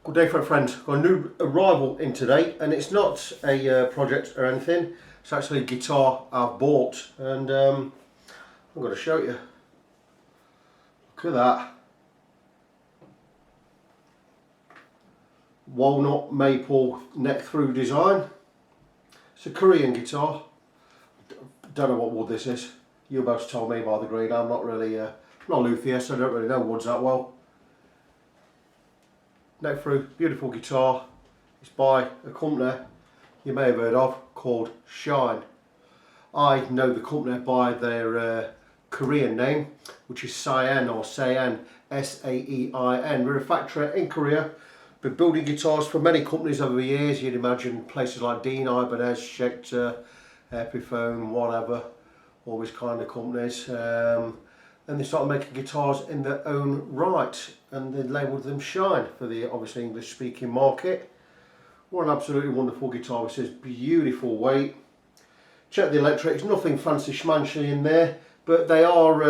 Good day, friends. Got a new arrival in today, and it's not a project or anything. It's actually a guitar I've bought, and I'm going to show you. Look at that. Walnut maple neck through design. It's a Korean guitar. Don't know what wood this is. You're about to tell me by the green. I'm not really, not luthier, so I don't really know woods that well. Neck through, beautiful guitar. It's by a company you may have heard of called Shine. I know the company by their Korean name, which is Cyan or Saein, S-A-E-I-N. We're a factory in Korea. Been building guitars for many companies over the years. You'd imagine places like Dean, Ibanez, Schecter, Epiphone, whatever, all these kind of companies. And they started making guitars in their own right, and they labelled them Shine for the obviously English speaking market. What an absolutely wonderful guitar. This is beautiful weight. Check the electrics, nothing fancy schmancy in there, but they are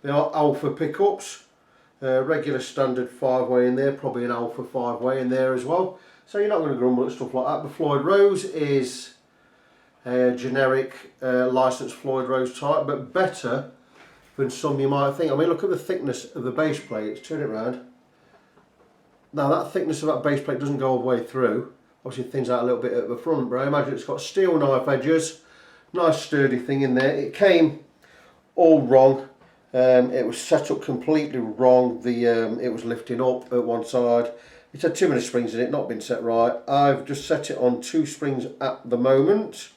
alpha pickups. Regular standard 5-way in there, probably an alpha 5-way in there as well. So you're not going to grumble at stuff like that. The Floyd Rose is a generic licensed Floyd Rose type, but better than some you might think. I mean, look at the thickness of the base plate. Let's turn it around. Now that thickness of that base plate doesn't go all the way through. Obviously thins out a little bit at the front, but I imagine it's got steel knife edges. Nice sturdy thing in there. It came all wrong. It was set up completely wrong. It was lifting up at one side. It had too many springs in it, not been set right. I've just set it on 2 springs at the moment,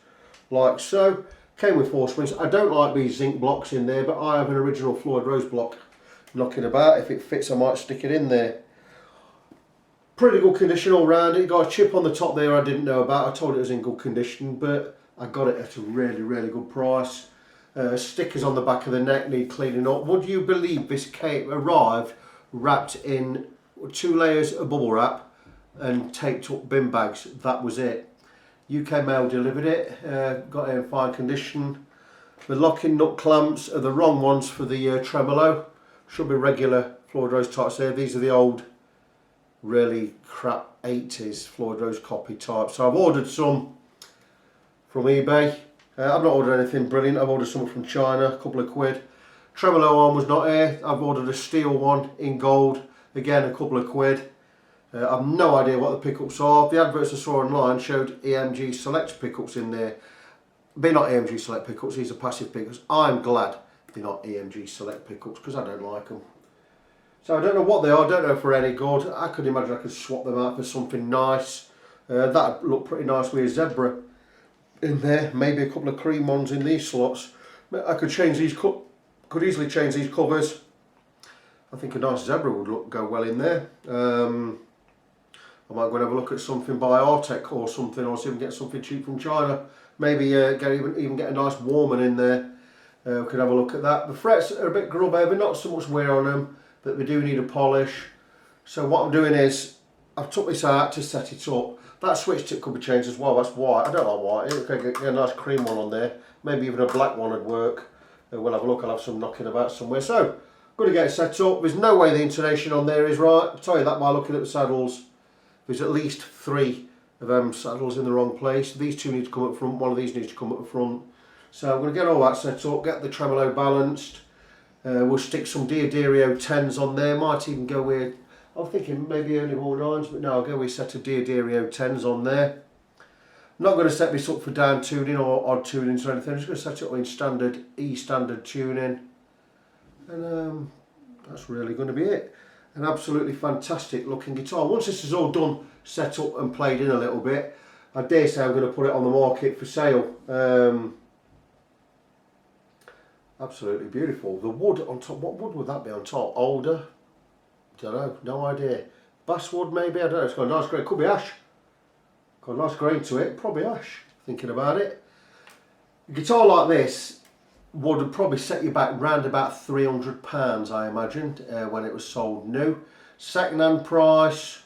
like so. Came with 4 springs. I don't like these zinc blocks in there, but I have an original Floyd Rose block knocking about. If it fits, I might stick it in there. Pretty good condition all round. It got a chip on the top there I didn't know about. I told it was in good condition, but I got it at a really, really good price. Stickers on the back of the neck need cleaning up. Would you believe this arrived wrapped in 2 layers of bubble wrap and taped up bin bags? That was it. UK mail delivered it, got it in fine condition. The locking nut clamps are the wrong ones for the tremolo. Should be regular Floyd Rose types there. These are the old, really crap 80s Floyd Rose copy type. So I've ordered some from eBay. I've not ordered anything brilliant. I've ordered some from China, a couple of quid. Tremolo arm was not here. I've ordered a steel one in gold, again a couple of quid. I've no idea what the pickups are. The adverts I saw online showed EMG Select pickups in there. They're not EMG Select pickups, these are passive pickups. I'm glad they're not EMG Select pickups because I don't like them. So I don't know what they are, I don't know if they're any good. I could imagine I could swap them out for something nice. That'd look pretty nice with a zebra in there. Maybe a couple of cream ones in these slots. I could change these, could easily change these covers. I think a nice zebra would go well in there. I might go and have a look at something by Artec or something, or see if we can get something cheap from China. Maybe even get a nice Warman in there. We could have a look at that. The frets are a bit grub over, not so much wear on them, but they do need a polish. So what I'm doing is, I've took this out to set it up. That switch tip could be changed as well. That's white. I don't like white. Okay, get a nice cream one on there. Maybe even a black one would work. We'll have a look. I'll have some knocking about somewhere. So, going to get it set up. There's no way the intonation on there is right. I'll tell you that by looking at the saddles. There's at least 3 of them saddles in the wrong place. These 2 need to come up front, one of these needs to come up the front. So I'm going to get all that set up, get the tremolo balanced. We'll stick some Diodario 10s on there, might even go with, I'm thinking maybe early ball 9s, but no, I'll go with a set of Diodario 10s on there. I'm not going to set this up for down tuning or odd tunings or anything, I'm just going to set it up in standard, E-standard tuning. And that's really going to be it. An absolutely fantastic looking guitar. Once this is all done, set up and played in a little bit, I dare say I'm going to put it on the market for sale. Absolutely beautiful. The wood on top, what wood would that be on top? Alder? Don't know, no idea. Basswood maybe, I don't know, it's got a nice grain, could be ash. Got a nice grain to it, probably ash, thinking about it. A guitar like this would probably set you back round about £300, I imagined, when it was sold new. Second-hand price,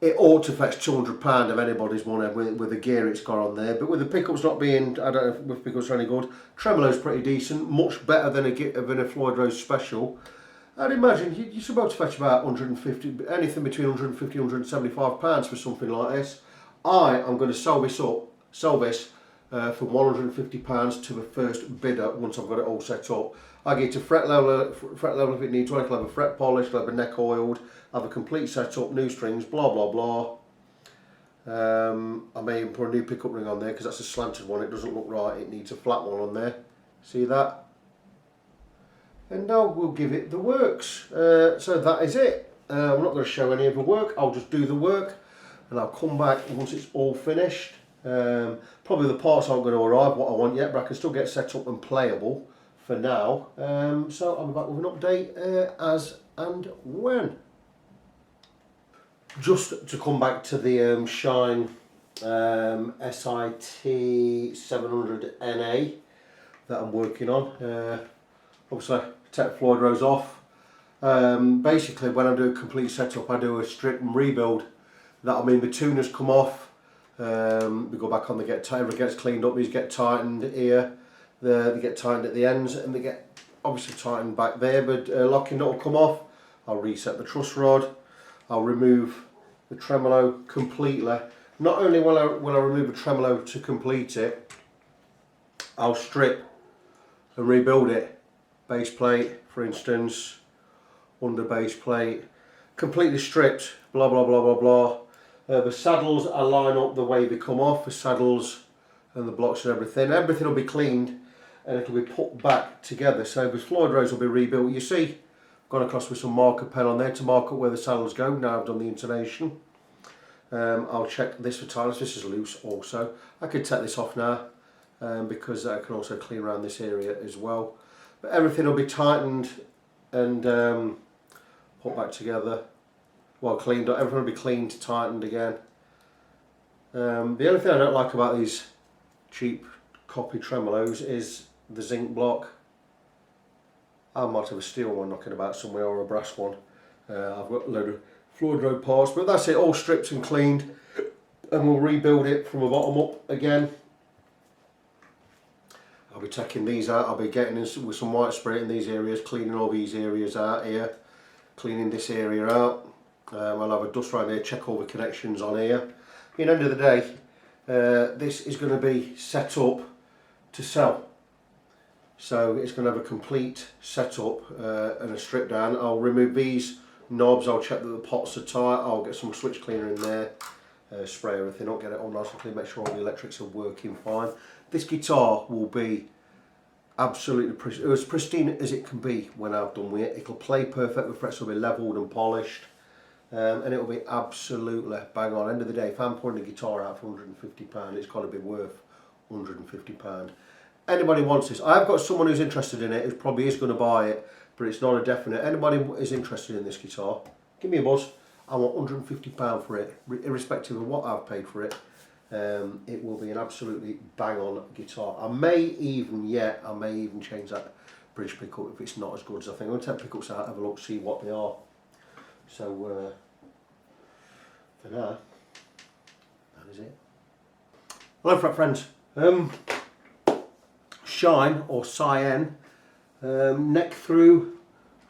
it ought to fetch £200 of anybody's money with the gear it's got on there. But with the pickups not being, I don't know if pickups are any good. Tremolo's pretty decent, much better than a Floyd Rose Special. I'd imagine you're supposed to fetch about 150, anything between 150 and 175 pounds for something like this. I am going to sell this for 150 pounds to the first bidder once I've got it all set up. I get to fret level if it needs. I can have a fret polished, have a neck oiled, have a complete setup, new strings, blah blah blah. I may even put a new pickup ring on there because that's a slanted one. It doesn't look right. It needs a flat one on there. See that? And now we'll give it the works. So that is it. I'm not going to show any of the work. I'll just do the work and I'll come back once it's all finished. Probably the parts aren't going to arrive what I want yet, but I can still get set up and playable for now. So I'll be back with an update as and when. Just to come back to the Shine SIT-700 NA that I'm working on. Obviously, take Floyd Rose off. Basically, when I do a complete setup, I do a strip and rebuild. That mean the tuners come off. We go back on, everything gets cleaned up. These get tightened here. They get tightened at the ends, and they get obviously tightened back there. But locking nut will come off. I'll reset the truss rod. I'll remove the tremolo completely. Not only will I remove the tremolo to complete it, I'll strip and rebuild it. Base plate, for instance, under base plate, completely stripped, blah blah blah blah blah. The saddles I line up the way they come off, the saddles and the blocks and everything. Everything will be cleaned and it'll be put back together. So the Floyd Rose will be rebuilt. You see, I've gone across with some marker pen on there to mark up where the saddles go. Now I've done the intonation. I'll check this for tightness. This is loose also. I could take this off now because I can also clean around this area as well. But everything will be tightened and put back together. Well, cleaned up. Everything will be cleaned, tightened again. The only thing I don't like about these cheap copy tremolos is the zinc block. I might have a steel one knocking about somewhere or a brass one. I've got a load of Floyd Rose parts, but that's it, all stripped and cleaned, and we'll rebuild it from the bottom up again. I'll be taking these out. I'll be getting in with some white spray in these areas, cleaning all these areas out here, cleaning this area out. I'll have a dust around here, check all the connections on here. At the end of the day, this is going to be set up to sell. So it's going to have a complete setup and a strip down. I'll remove these knobs, I'll check that the pots are tight, I'll get some switch cleaner in there, spray everything up, get it all nice and clean, make sure all the electrics are working fine. This guitar will be absolutely as pristine as it can be when I've done with it. It'll play perfect, the frets will be levelled and polished. And it will be absolutely bang on. End of the day, if I'm putting a guitar out for £150, it's got to be worth £150. Anybody wants this? I've got someone who's interested in it, who probably is going to buy it, but it's not a definite. Anybody is interested in this guitar, give me a buzz. I want £150 for it, irrespective of what I've paid for it. It will be an absolutely bang on guitar. I may even change that bridge pickup if it's not as good as I think. I'm going to take pickups out, have a look, see what they are. So for now, that is it. Hello fret friends. Shine or Cyan neck through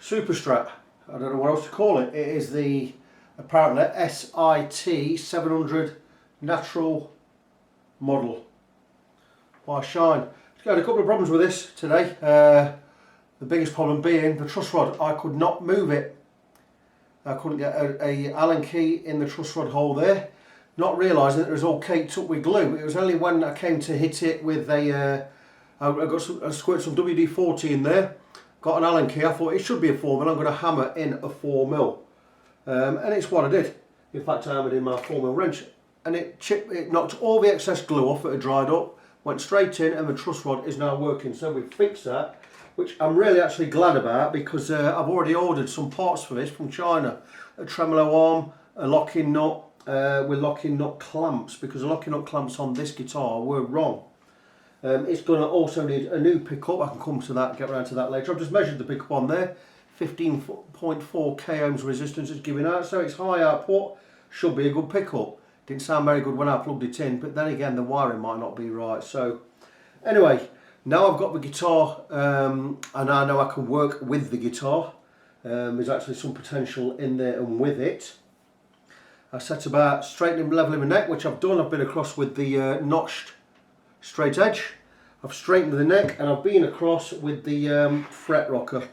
super-strat. I don't know what else to call it. It is the apparently SIT-700 natural model by Shine. I've got a couple of problems with this today. The biggest problem being the truss rod. I could not move it. I couldn't get a Allen key in the truss rod hole there, not realising that it was all caked up with glue. It was only when I came to hit it with I squirted some WD-40 in there, got an Allen key. I thought it should be a 4mm, I'm going to hammer in a 4mm. And it's what I did. In fact, I hammered in my 4mm wrench and it knocked all the excess glue off that had dried up, went straight in, and the truss rod is now working. So we fixed that, which I'm really actually glad about, because I've already ordered some parts for this from China. A tremolo arm, a locking nut with locking nut clamps, because the locking nut clamps on this guitar were wrong. It's going to also need a new pickup. I can come to that, get around to that later. I've just measured the pickup on there. 15.4 k ohms resistance is giving out, so it's high output, should be a good pickup. Didn't sound very good when I plugged it in, but then again the wiring might not be right. So anyway, now I've got the guitar and I know I can work with the guitar. There's actually some potential in there and with it. I set about straightening, leveling my neck, which I've done. I've been across with the notched straight edge. I've straightened the neck and I've been across with the fret rocker.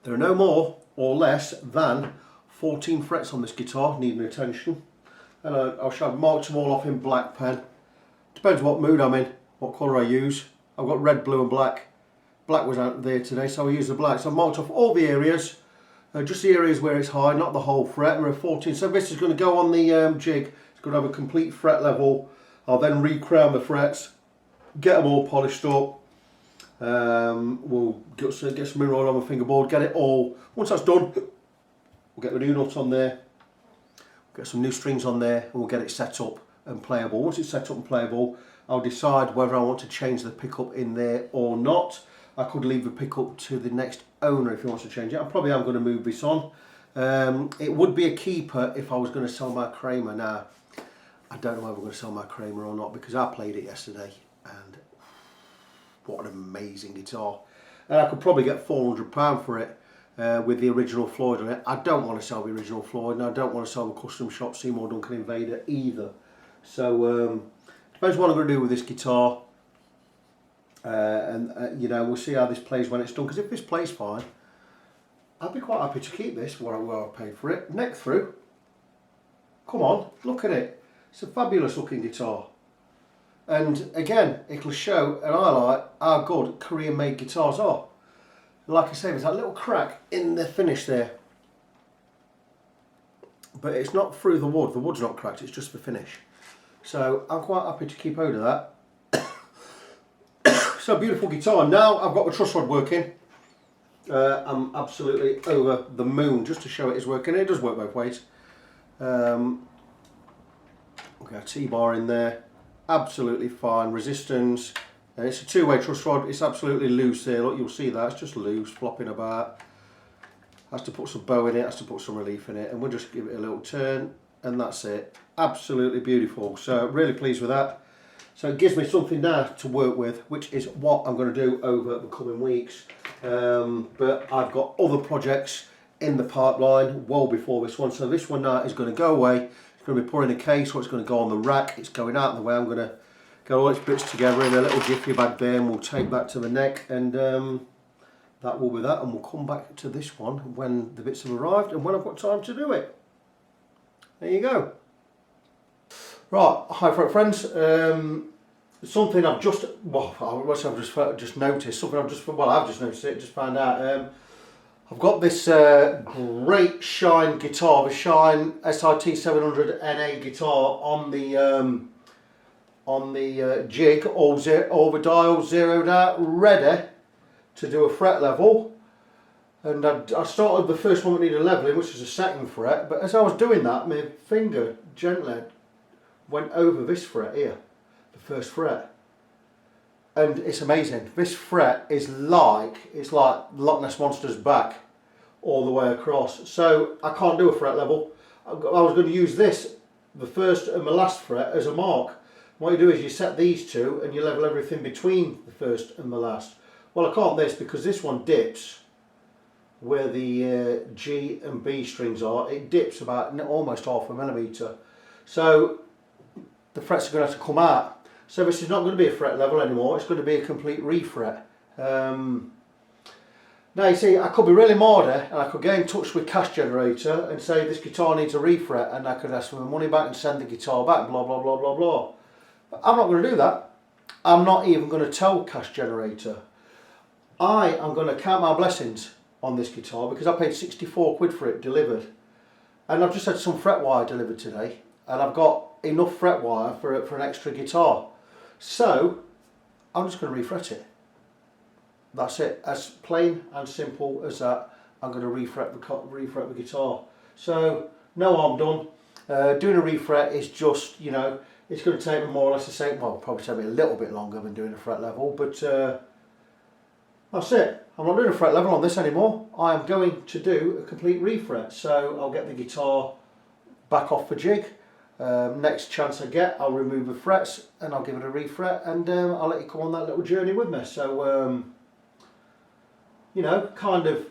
There are no more or less than 14 frets on this guitar needing attention, and I shall mark them all off in black pen. Depends what mood I'm in, what colour I use. I've got red, blue and black. Black was out there today, so I used the black. So I've marked off all the areas, just the areas where it's high, not the whole fret. And we're at 14, so this is going to go on the jig. It's going to have a complete fret level. I'll then re-crown the frets, get them all polished up. We'll get some mineral oil on the fingerboard, get it all. Once that's done, we'll get the new nut on there, get some new strings on there, and we'll get it set up and playable. Once it's set up and playable, I'll decide whether I want to change the pickup in there or not. I could leave the pickup to the next owner if he wants to change it. I probably am going to move this on. It would be a keeper if I was going to sell my Kramer. Now, I don't know whether I'm going to sell my Kramer or not, because I played it yesterday and what an amazing guitar. And I could probably get £400 for it with the original Floyd on it. I don't want to sell the original Floyd, and I don't want to sell the custom shop Seymour Duncan Invader either. So depends what I'm going to do with this guitar. You know, we'll see how this plays when it's done, because if this plays fine, I'd be quite happy to keep this where I paid for it. Neck through. Come on, look at it. It's a fabulous looking guitar. And again, it'll show and highlight how good Korean made guitars are. Like I say, there's that little crack in the finish there. But it's not through the wood. The wood's not cracked, it's just the finish. So I'm quite happy to keep hold of that. So beautiful guitar. Now I've got the truss rod working. I'm absolutely over the moon just to show it is working. It does work both ways. We've got a T-bar in there. Absolutely fine. Resistance. And it's a two-way truss rod. It's absolutely loose there. Look, you'll see that. It's just loose, flopping about. Has to put some bow in it. Has to put some relief in it. And we'll just give it a little turn. And that's it. Absolutely beautiful. So really pleased with that. So it gives me something now to work with, which is what I'm going to do over the coming weeks. But I've got other projects in the pipeline well before this one. So this one now is going to go away. It's going to be put in a case, or it's going to go on the rack. It's going out of the way. I'm going to get all its bits together in a little jiffy bag there, and we'll take that to the neck, and that will be that. And we'll come back to this one when the bits have arrived and when I've got time to do it. There you go. Right, hi friends. Something I've just, I've just noticed. Something I've just noticed it. Just found out. I've got this great Shine guitar, the Shine SIT-700 NA guitar on the jig, all the dials zeroed out, ready to do a fret level. And I started the first one that needed leveling, which was a second fret. But as I was doing that, my finger gently went over this fret here, the first fret, and it's amazing. This fret is it's like Loch Ness Monster's back all the way across. So I can't do a fret level. I was going to use this, the first and the last fret, as a mark. What you do is you set these two and you level everything between the first and the last. Well, I can't this because this one dips where the G and B strings are. It dips about almost half a millimetre. So the frets are going to have to come out. So this is not going to be a fret level anymore, it's going to be a complete refret. Now you see, I could be really mardy and I could get in touch with Cash Generator and say this guitar needs a refret, and I could ask for my money back and send the guitar back, blah blah blah blah blah. But I'm not going to do that. I'm not even going to tell Cash Generator. I am going to count my blessings on this guitar because I paid 64 quid for it delivered. And I've just had some fret wire delivered today, and I've got enough fret wire for an extra guitar. So I'm just going to refret it. That's it. As plain and simple as that. I'm going to refret the guitar. So no harm done. Doing a refret is just, you know, it's going to take me more or less the same. Well, probably take me a little bit longer than doing a fret level, but that's it. I'm not doing a fret level on this anymore. I am going to do a complete refret. So I'll get the guitar back off the jig. Next chance I get, I'll remove the frets and I'll give it a refret, and I'll let you come on that little journey with me. So you know, kind of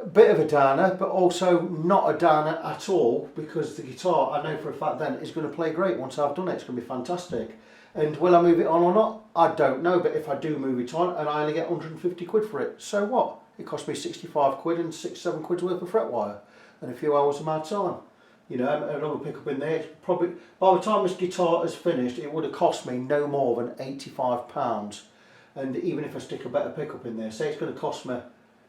a bit of a downer, but also not a downer at all, because the guitar, I know for a fact then, is going to play great once I've done it. It's going to be fantastic. And will I move it on or not? I don't know, but if I do move it on and I only get 150 quid for it, so what? It cost me 65 quid and 6-7 quid's worth of fret wire and a few hours of my time. You know, another pickup in there, it's probably, by the time this guitar is finished, it would have cost me no more than £85. And even if I stick a better pickup in there, say it's going to cost me,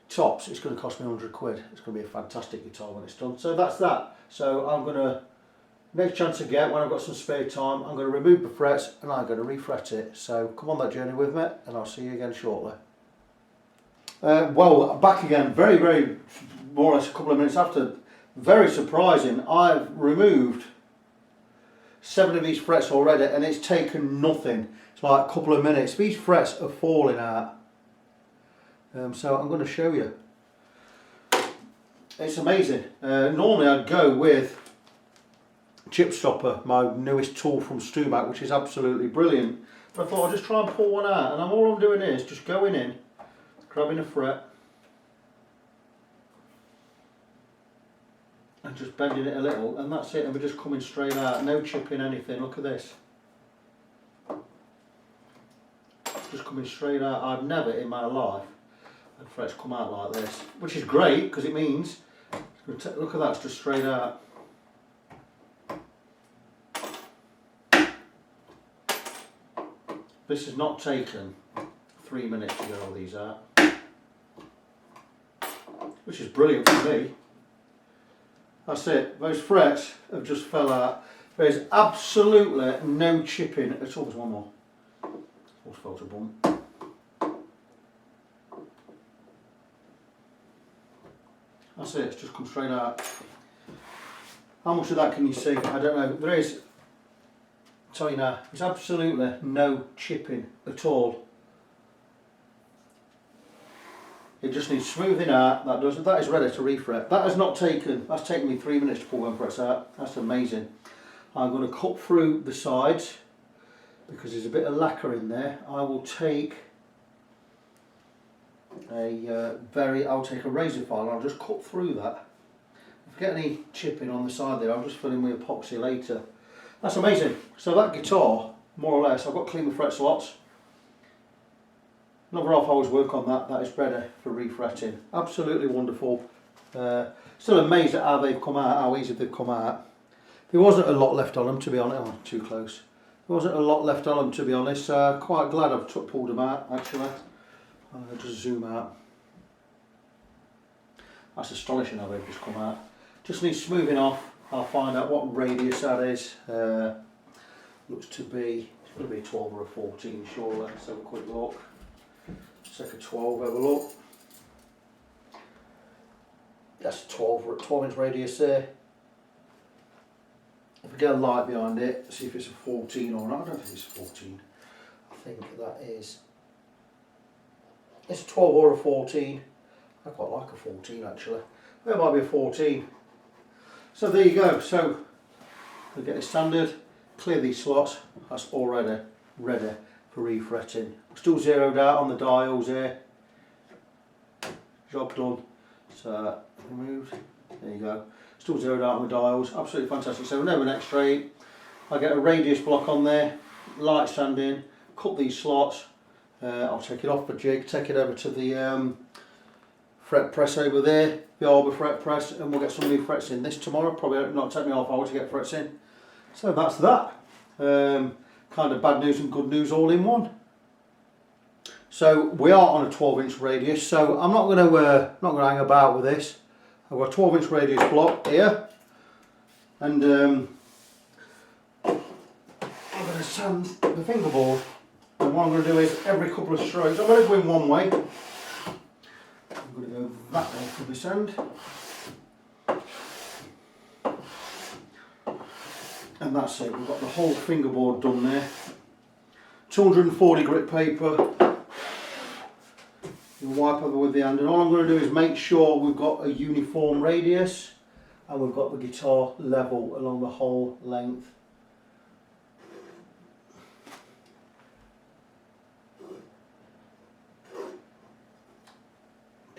tops, it's going to cost me 100 quid. It's going to be a fantastic guitar when it's done. So that's that. So I'm going to, next chance I get, when I've got some spare time, I'm going to remove the frets and I'm going to refret it. So come on that journey with me and I'll see you again shortly. Well, back again, very, more or less a couple of minutes after. Very surprising, I've removed 7 of these frets already and it's taken nothing. It's like a couple of minutes. These frets are falling out. So I'm going to show you. It's amazing. Normally I'd go with chip stopper, my newest tool from Stumac, which is absolutely brilliant. But I thought I'd just try and pull one out, and all I'm doing is just going in, grabbing a fret, and just bending it a little, and that's it, and we're just coming straight out, no chipping anything. Look at this. Just coming straight out. I've never in my life had frets come out like this, which is great because it means, look at that, it's just straight out. This has not taken 3 minutes to get all these out, which is brilliant for me. That's it, those frets have just fell out. There's absolutely no chipping at all. There's one more. What's photo bump? That's it, it's just come straight out. How much of that can you see? I don't know. There is, I'll tell you now, there's absolutely no chipping at all. It just needs smoothing out. That is ready to refret. That has not taken, that's taken me 3 minutes to pull one frets out. That's amazing. I'm going to cut through the sides because there's a bit of lacquer in there. I will take I'll take a razor file and I'll just cut through that. If I get any chipping on the side there, I'll just fill in with epoxy later. That's amazing. So that guitar, more or less, I've got to clean the fret slots. Another half hour's work on that. That is ready for refretting. Absolutely wonderful. Still amazed at how they've come out, how easy they've come out. There wasn't a lot left on them, to be honest. Oh, too close. There wasn't a lot left on them, to be honest. Quite glad I've pulled them out, actually. I'll just zoom out. That's astonishing how they've just come out. Just needs smoothing off. I'll find out what radius that is. Looks to be, it's going to be a 12 or a 14 surely. Let's have a quick look. Take a 12, have a look. That's a 12 inch radius there. If we get a light behind it, see if it's a 14 or not. I don't think it's a 14. I think that is, it's a 12 or a 14. I quite like a 14 actually. It might be a 14. So there you go. So we'll get it standard, clear these slots. That's already ready for refretting. Still zeroed out on the dials here. Job done. So removed. There you go. Still zeroed out on the dials. Absolutely fantastic. So whenever next straight, I get a radius block on there, light sand in, cut these slots. I'll take it off the jig, take it over to the fret press over there, the Arbor fret press, and we'll get some new frets in. This tomorrow, probably not take me half hour to get frets in. So that's that. Kind of bad news and good news all in one. So we are on a 12-inch radius, so I'm not going to hang about with this. I've got a 12-inch radius block here, and I'm going to sand the fingerboard. And what I'm going to do is every couple of strokes, I'm going to go in one way. I'm going to go that way for the sand. And that's it, we've got the whole fingerboard done there. 240 grit paper. You wipe over with the hand, and all I'm going to do is make sure we've got a uniform radius and we've got the guitar level along the whole length.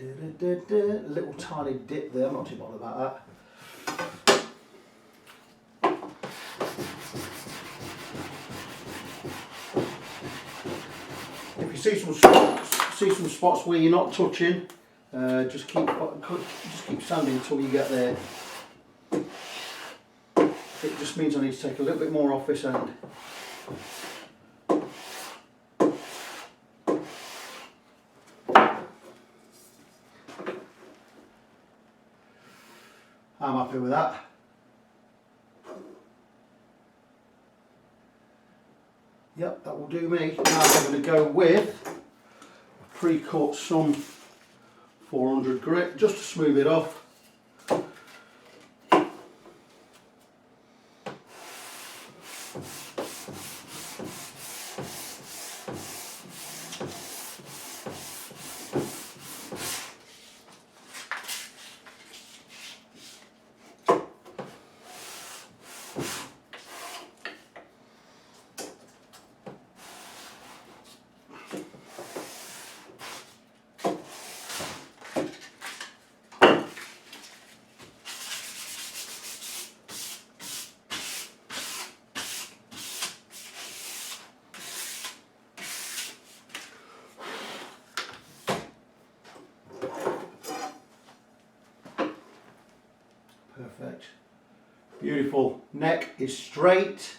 Little tiny dip there, I'm not too bothered about that. If you see some spots where you're not touching, just keep sanding until you get there. It just means I need to take a little bit more off this end. I'm happy with that. Yep, that will do me. Now I'm going to go with a pre-cut some 400 grit just to smooth it off. Perfect. Beautiful. Neck is straight.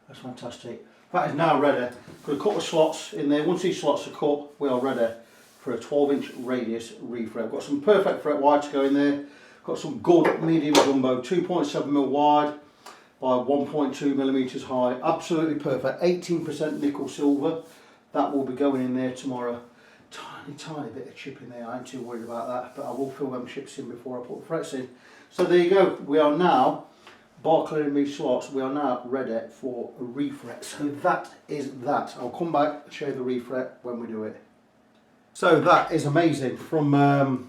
That's fantastic. That is now ready. Got a couple of slots in there. Once these slots are cut, we are ready for a 12-inch radius refret. Got some perfect fret wide to go in there. Got some good medium jumbo, 2.7mm wide by 1.2mm high. Absolutely perfect. 18% nickel silver. That will be going in there tomorrow. Tiny bit of chip in there, I ain't too worried about that, but I will fill them chips in before I put the frets in. So there you go, we are now, bar clearing these slots, we are now ready for a refret. So that is that. I'll come back and show you the refret when we do it. So that is amazing. From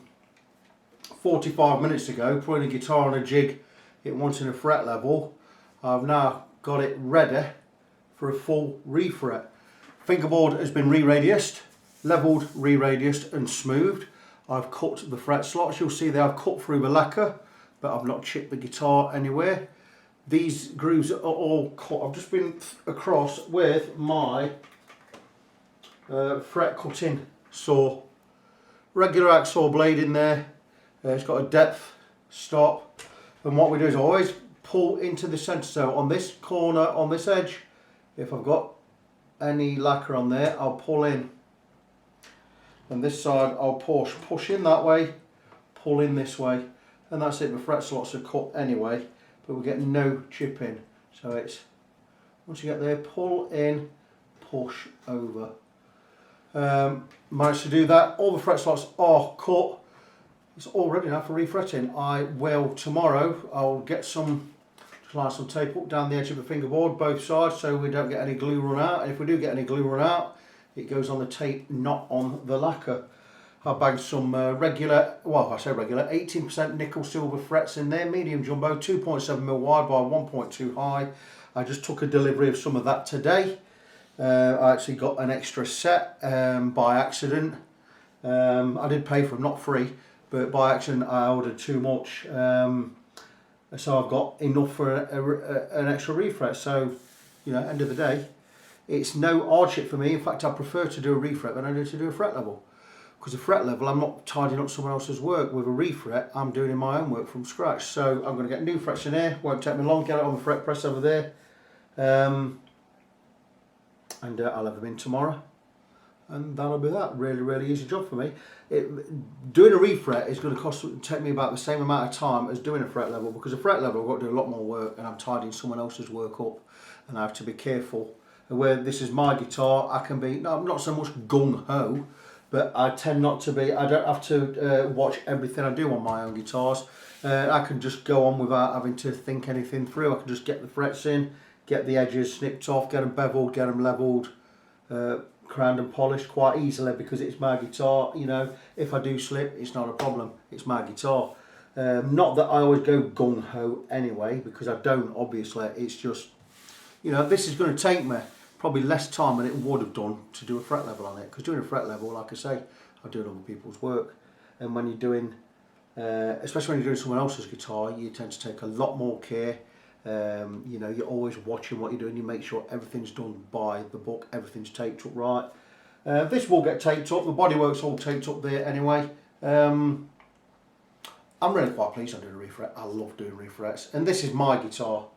45 minutes ago, putting a guitar on a jig, it wanted a fret level, I've now got it ready for a full refret. Fingerboard has been re-radiused, levelled, re-radiused and smoothed. I've cut the fret slots. You'll see there I've cut through the lacquer, but I've not chipped the guitar anywhere. These grooves are all cut. I've just been across with my fret cutting saw. Regular hacksaw blade in there. It's got a depth stop. And what we do is always pull into the centre. So on this corner, on this edge, if I've got any lacquer on there, I'll pull in. And this side I'll push in that way, pull in this way, and that's it. The fret slots are cut anyway, but we get no chipping. So it's, once you get there, pull in, push over. Managed to do that. All the fret slots are cut. It's all ready now for refretting. I will tomorrow, I'll get some tape up down the edge of the fingerboard, both sides, so we don't get any glue run out. And if we do get any glue run out, it goes on the tape, not on the lacquer. I bagged some regular, well I say regular, 18% nickel silver frets in there, medium jumbo, 2.7mm wide by 1.2 high. I just took a delivery of some of that today. I actually got an extra set by accident. I did pay for them, not free, but by accident I ordered too much. So I've got enough for an extra refret. So, you know, end of the day, it's no hardship for me. In fact, I prefer to do a refret than I do to do a fret level. Because a fret level, I'm not tidying up someone else's work. With a refret, I'm doing my own work from scratch. So I'm going to get new frets in here. Won't take me long. Get it on the fret press over there. And I'll have them in tomorrow. And that'll be that. Really, really easy job for me. Doing a refret is going to take me about the same amount of time as doing a fret level. Because a fret level, I've got to do a lot more work. And I'm tidying someone else's work up. And I have to be careful. Where this is my guitar, I can be, no, not so much gung-ho, but I tend not to be. I don't have to watch everything I do on my own guitars. I can just go on without having to think anything through. I can just get the frets in, get the edges snipped off, get them beveled, get them levelled, crowned and polished quite easily because it's my guitar. You know, if I do slip, it's not a problem. It's my guitar. Not that I always go gung-ho anyway, because I don't, obviously. It's just, you know, this is going to take me probably less time than it would have done to do a fret level on it, because doing a fret level, like I say, I'm doing other people's work, and when you're doing, especially when you're doing someone else's guitar, you tend to take a lot more care. You know, you're always watching what you're doing, you make sure everything's done by the book, everything's taped up right. This will get taped up, the bodywork's all taped up there anyway. I'm really quite pleased on doing a refret. I love doing refrets, and this is my guitar.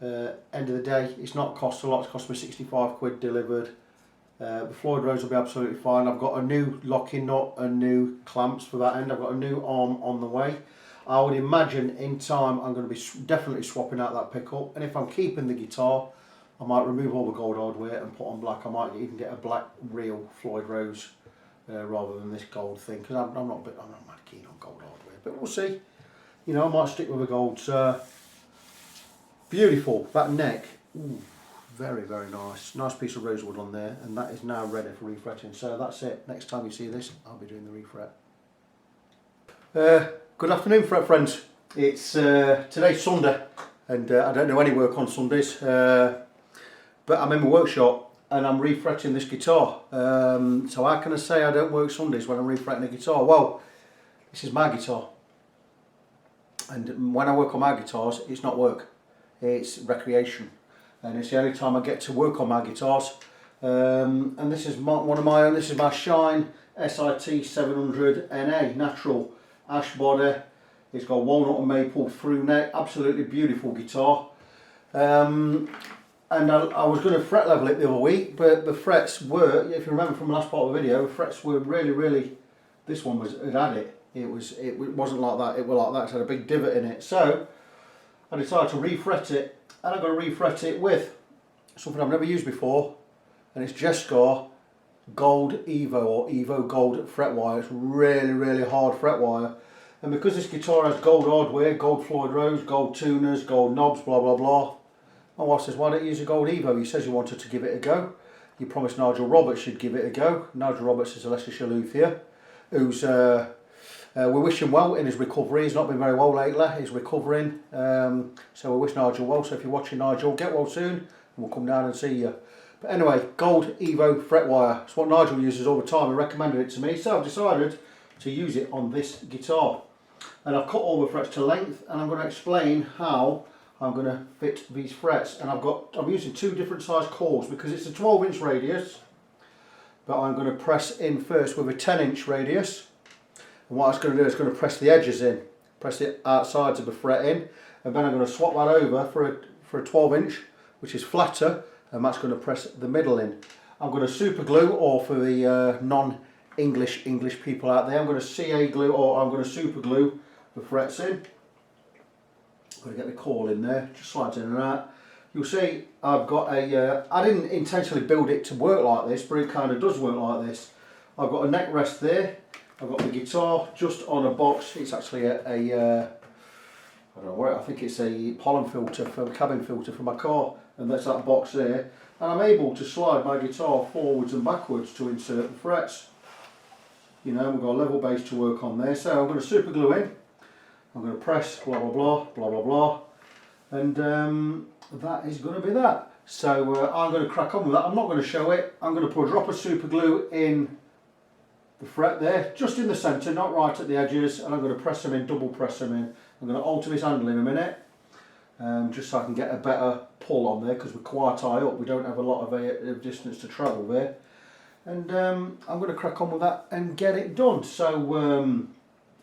End of the day, it's not cost a lot, it's cost me 65 quid delivered. The Floyd Rose will be absolutely fine. I've got a new locking nut and new clamps for that end. I've got a new arm on the way. I would imagine in time I'm going to be definitely swapping out that pickup, and if I'm keeping the guitar, I might remove all the gold hardware and put on black. I might even get a black real Floyd Rose rather than this gold thing, because I'm not mad keen on gold hardware, but we'll see. You know, I might stick with the gold. Beautiful, that neck, ooh, very, very nice. Nice piece of rosewood on there, and that is now ready for refretting. So that's it. Next time you see this, I'll be doing the refret. Good afternoon, fret friends. It's today's Sunday, and I don't do any work on Sundays, but I'm in my workshop and I'm refretting this guitar. So how can I say I don't work Sundays when I'm refretting a guitar? Well, this is my guitar, and when I work on my guitars, it's not work. It's recreation, and it's the only time I get to work on my guitars. And this is one of my own. This is my Shine SIT-700 NA natural ash body. It's got walnut and maple through neck. Absolutely beautiful guitar. And I was going to fret level it the other week, but the frets were, if you remember from the last part of the video, the frets were really. This one had it. It wasn't like that. It was like that. It had a big divot in it. So I decided to refret it, and I'm going to refret it with something I've never used before, and it's Jescar Gold EVO or EVO Gold fret wire. It's really hard fret wire, and because this guitar has gold hardware, gold Floyd Rose, gold tuners, gold knobs, blah blah blah, my wife says, why don't you use a gold EVO? He says you wanted to give it a go. You promised Nigel Roberts you'd give it a go. Nigel Roberts is a Leicestershire luthier who's we wish him well in his recovery. He's not been very well lately. He's recovering, so we wish Nigel well. So if you're watching, Nigel, get well soon, and we'll come down and see you. But anyway, Gold EVO fret wire. It's what Nigel uses all the time. He recommended it to me, so I've decided to use it on this guitar. And I've cut all the frets to length, and I'm going to explain how I'm going to fit these frets. And I'm using two different size cores because it's a 12-inch radius, but I'm going to press in first with a 10-inch radius. And what it's going to do is going to press the edges in, press the outsides of the fret in, and then I'm going to swap that over for a 12-inch, which is flatter, and that's going to press the middle in. I'm going to super glue, or for the non-English people out there, I'm going to CA glue, or I'm going to super glue the frets in. I'm going to get the coil in there, just slides in and out. You'll see I've got a, I didn't intentionally build it to work like this, but it kind of does work like this. I've got a neck rest there. I've got the guitar just on a box. It's actually I don't know where, I think it's a pollen filter, for a cabin filter for my car, and that's that box there. And I'm able to slide my guitar forwards and backwards to insert the frets. You know, we've got a level base to work on there. So I'm going to super glue in. I'm going to press blah blah blah blah blah blah, and that is going to be that. So I'm going to crack on with that. I'm not going to show it. I'm going to put a drop of super glue in the fret there, just in the centre, not right at the edges, and I'm going to press them in, double press them in. I'm going to alter this handle in a minute, just so I can get a better pull on there, because we're quite high up, we don't have a lot of distance to travel there. And I'm going to crack on with that and get it done. So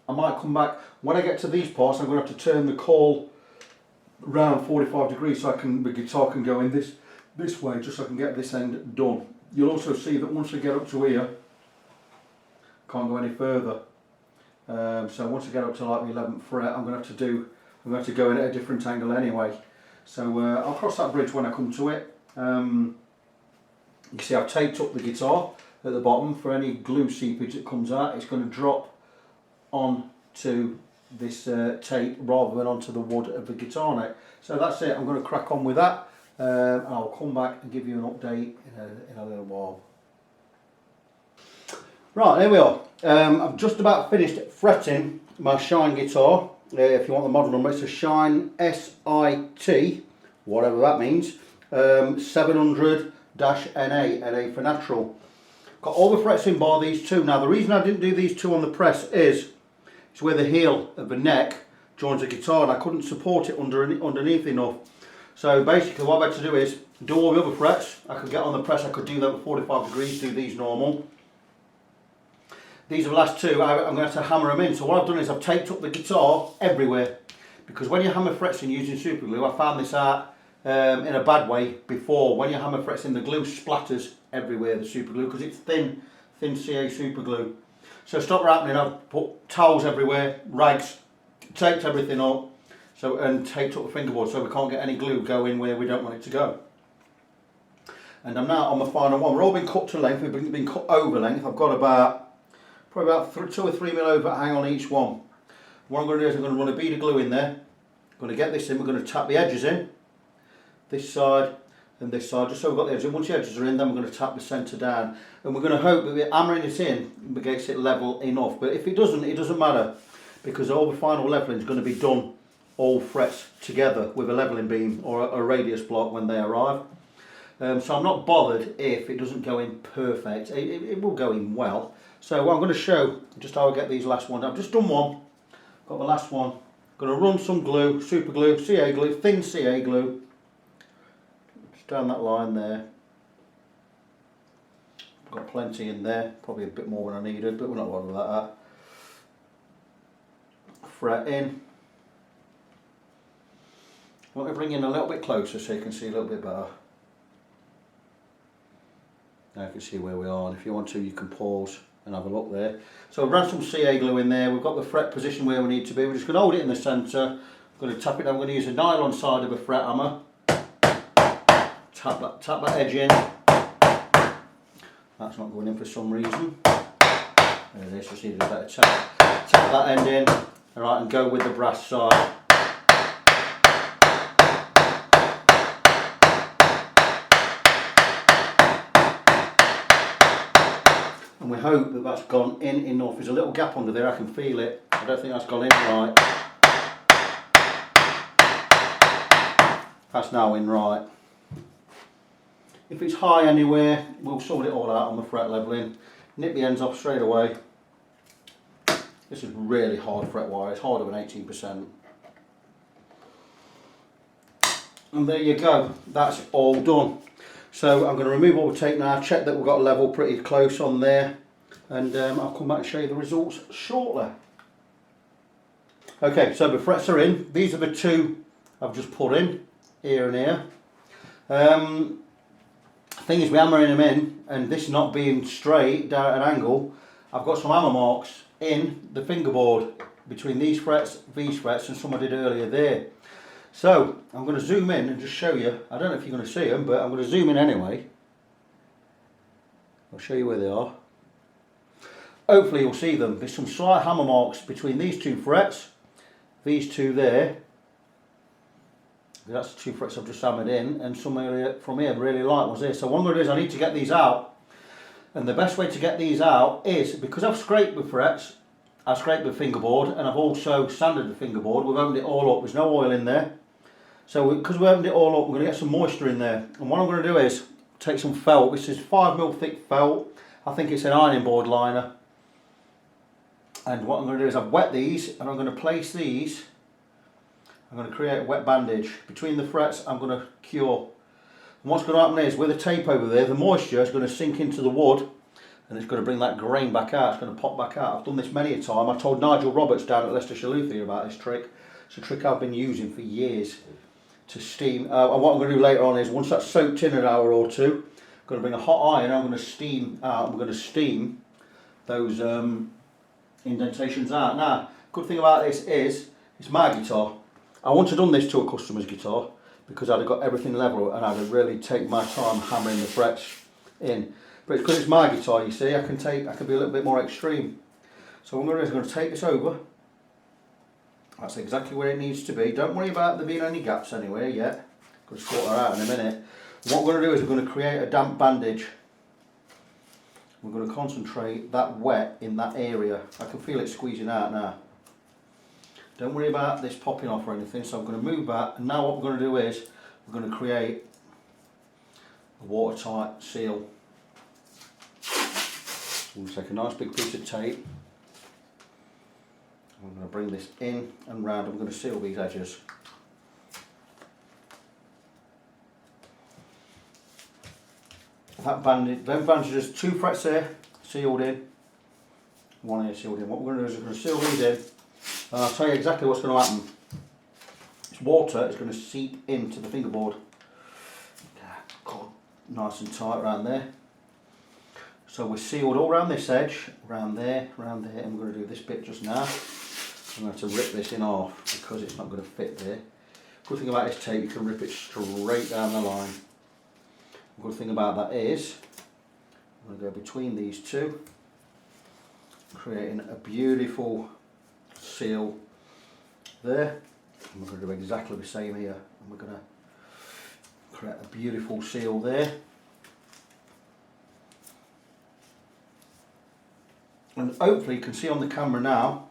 I might come back, when I get to these parts, I'm going to have to turn the coil around 45 degrees so the guitar can go in this way, just so I can get this end done. You'll also see that once I get up to here, can't go any further. So once I get up to like the 11th fret, I'm going to have to go in at a different angle anyway. So I'll cross that bridge when I come to it. You see I've taped up the guitar at the bottom for any glue seepage that comes out. It's going to drop onto this tape rather than onto the wood of the guitar neck. So that's it. I'm going to crack on with that. And I'll come back and give you an update in a little while. Right, there we are. I've just about finished fretting my Shine guitar. If you want the model number, it's a Shine SIT, whatever that means, 700 NA for natural. Got all the frets in bar these two. Now the reason I didn't do these two on the press is it's where the heel of the neck joins the guitar, and I couldn't support it underneath enough. So basically what I've had to do is do all the other frets. I could get on the press, I could do them at 45 degrees, do these normal. These are the last two, I'm going to have to hammer them in. So what I've done is I've taped up the guitar everywhere, because when you hammer frets in using super glue, I found this out in a bad way before. When you hammer frets in, the glue splatters everywhere, the super glue, because it's thin CA super glue. So stop happening. I've put towels everywhere, rags, taped everything up, and taped up the fingerboard so we can't get any glue going where we don't want it to go. And I'm now on my final one. We're all been cut to length, we've been cut over length. I've got probably about 2 or 3 mil overhang on each one. What I'm going to do is I'm going to run a bead of glue in there. I'm going to get this in, we're going to tap the edges in, this side and this side, just so we've got the edges in. Once the edges are in, then we're going to tap the centre down. And we're going to hope that we're hammering it in, it gets it level enough. But if it doesn't matter, because all the final levelling is going to be done all frets together with a levelling beam or a radius block when they arrive. So I'm not bothered if it doesn't go in perfect. It will go in well. So I'm going to show just how I get these last ones. I've just done one, got the last one. Going to run some glue, super glue, CA glue, thin CA glue, just down that line there. Got plenty in there, probably a bit more than I needed, but we're not bothered with that. Fret in. I want to bring in a little bit closer so you can see a little bit better. Now you can see where we are, and if you want to you can pause and have a look there. So I've run some CA glue in there, we've got the fret position where we need to be. We're just going to hold it in the centre, going to tap it down. I'm going to use a nylon side of a fret hammer, tap that edge in. That's not going in for some reason. There it is, just needed a better tap. Tap that end in, alright, and go with the brass side. And we hope that that's gone in enough. There's a little gap under there, I can feel it. I don't think that's gone in right. That's now in right. If it's high anywhere, we'll sort it all out on the fret levelling. Nip the ends off straight away. This is really hard fret wire, it's harder than 18%. And there you go, that's all done. So I'm going to remove all the tape now, check that we've got a level pretty close on there, and I'll come back and show you the results shortly. Okay, so the frets are in. These are the two I've just put in, here and here. Thing is, we're hammering them in, and this not being straight down at an angle, I've got some hammer marks in the fingerboard between these frets, and some I did earlier there. So I'm going to zoom in and just show you. I don't know if you're going to see them, but I'm going to zoom in anyway. I'll show you where they are. Hopefully you'll see them. There's some slight hammer marks between these two frets, these two there. That's the two frets I've just hammered in, and some area from here really light was there. So what I'm going to do is I need to get these out, and the best way to get these out is, because I've scraped the frets, I scraped the fingerboard, and I've also sanded the fingerboard. We've opened it all up, there's no oil in there. So because we opened it all up, we're going to get some moisture in there. And what I'm going to do is take some felt. This is 5mm thick felt. I think it's an ironing board liner. And what I'm going to do is I've wet these, and I'm going to place these. I'm going to create a wet bandage. Between the frets, I'm going to cure. And what's going to happen is, with the tape over there, the moisture is going to sink into the wood, and it's going to bring that grain back out. It's going to pop back out. I've done this many a time. I told Nigel Roberts down at Leicestershire Luthier about this trick. It's a trick I've been using for years to steam. And what I'm going to do later on is, once that's soaked in an hour or two, I'm going to bring a hot iron. I'm going to steam out. I'm going to steam those indentations out. Now, good thing about this is, it's my guitar. I wouldn't have done this to a customer's guitar because I'd have got everything level and I'd have really taken my time hammering the frets in. But because it's my guitar, you see, I can be a little bit more extreme. So what I'm going to do is I'm going to take this over. That's exactly where it needs to be. Don't worry about there being any gaps anywhere yet. I'm going to sort that out in a minute. What we're going to do is we're going to create a damp bandage. We're going to concentrate that wet in that area. I can feel it squeezing out now. Don't worry about this popping off or anything. So I'm going to move that. And now what we're going to do is we're going to create a watertight seal. I'm going to take a nice big piece of tape. I'm going to bring this in and round. I'm going to seal these edges. That bandage, them bandages, 2 frets there sealed in, 1 here sealed in. What we're going to do is we're going to seal these in, and I'll tell you exactly what's going to happen. This water is going to seep into the fingerboard. Nice and tight around there. So we're sealed all around this edge, around there, and we're going to do this bit just now. I'm going to have to rip this in half because it's not going to fit there. Good thing about this tape, you can rip it straight down the line. The good thing about that is, I'm going to go between these two, creating a beautiful seal there. And we're going to do exactly the same here. And we're going to create a beautiful seal there. And hopefully you can see on the camera now,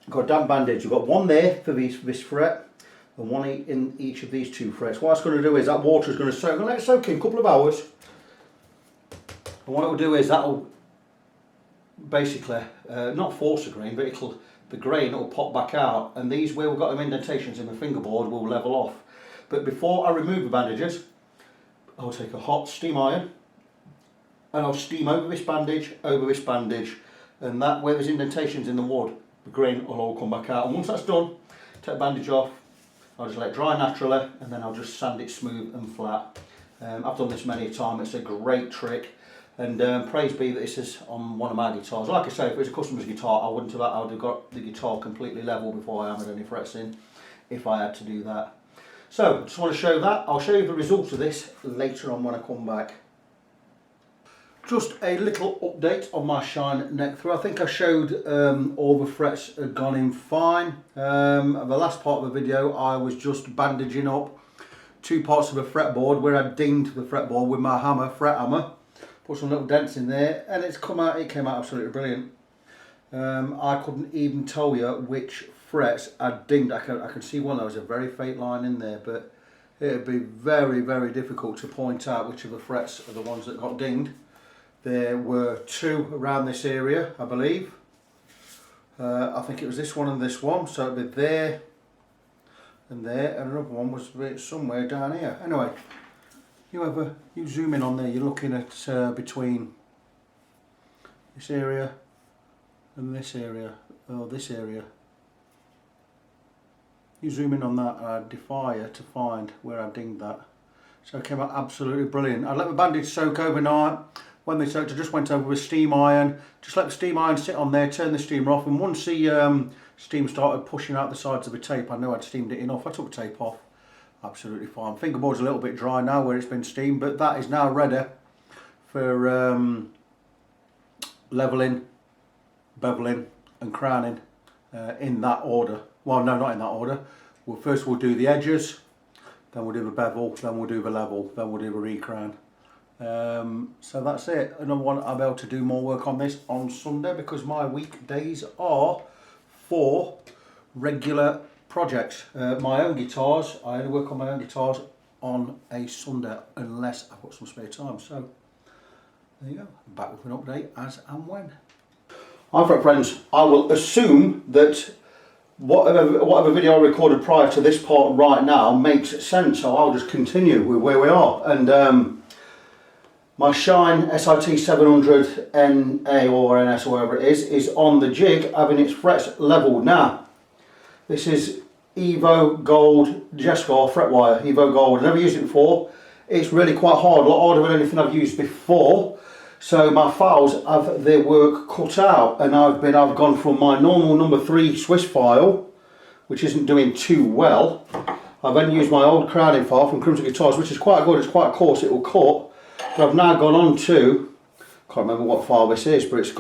I've got a damp bandage. You've got one there for this fret and one in each of these 2 frets. What it's going to do is that water is going to soak. I'm going to let it soak in a couple of hours. And what it will do is that will basically not force the grain, but the grain will pop back out, and these where we've got them indentations in the fingerboard will level off. But before I remove the bandages, I'll take a hot steam iron and I'll steam over this bandage, and that where there's indentations in the wood, the grain will all come back out. And once that's done, take the bandage off, I'll just let it dry naturally, and then I'll just sand it smooth and flat. I've done this many times, it's a great trick, and praise be that this is on one of my guitars. Like I say, if it was a customer's guitar, I would have got the guitar completely level before I hammered any frets in, if I had to do that. So, just want to show that. I'll show you the results of this later on when I come back. Just a little update on my Shine neck through. I think I showed all the frets had gone in fine. The last part of the video I was just bandaging up 2 parts of a fretboard where I dinged the fretboard with my hammer, fret hammer. Put some little dents in there, and it came out absolutely brilliant. I couldn't even tell you which frets I dinged. I can see one, there was a very faint line in there, but it'd be very, very difficult to point out which of the frets are the ones that got dinged. There were 2 around this area, I believe. I think it was this one and this one, so it'd be there and there, and another one was somewhere down here. Anyway, you zoom in on there, you're looking at between this area and this area, or this area. You zoom in on that, and I defy you to find where I dinged that. So it came out absolutely brilliant. I let the bandage soak overnight. When they soaked, I just went over with steam iron. Just let the steam iron sit on there, turn the steamer off, and once the steam started pushing out the sides of the tape, I knew I'd steamed it enough. I took the tape off. Absolutely fine. Fingerboard's a little bit dry now where it's been steamed, but that is now ready for leveling, beveling and crowning in that order. Well, no, not in that order. Well, first we'll do the edges, then we'll do the bevel, then we'll do the level, then we'll do the recrown. So that's it. And I want to be able to do more work on this on Sunday because my weekdays are for regular projects. My own guitars, I only work on my own guitars on a Sunday unless I've got some spare time. So there you go, I'm back with an update as and when. Hi fret friends, I will assume that whatever video I recorded prior to this part right now makes sense, so I'll just continue with where we are. And my Shine SIT-700 NA or NS or whatever it is on the jig having its frets levelled. Now, this is EVO Gold Jescar fret wire, EVO Gold. I've never used it before. It's really quite hard, a lot harder than anything I've used before. So my files have their work cut out, and I've gone from my normal number 3 Swiss file, which isn't doing too well. I've then used my old crowning file from Crimson Guitars, which is quite good. It's quite coarse, it will cut. But I've now gone on to, can't remember what file this is, but it's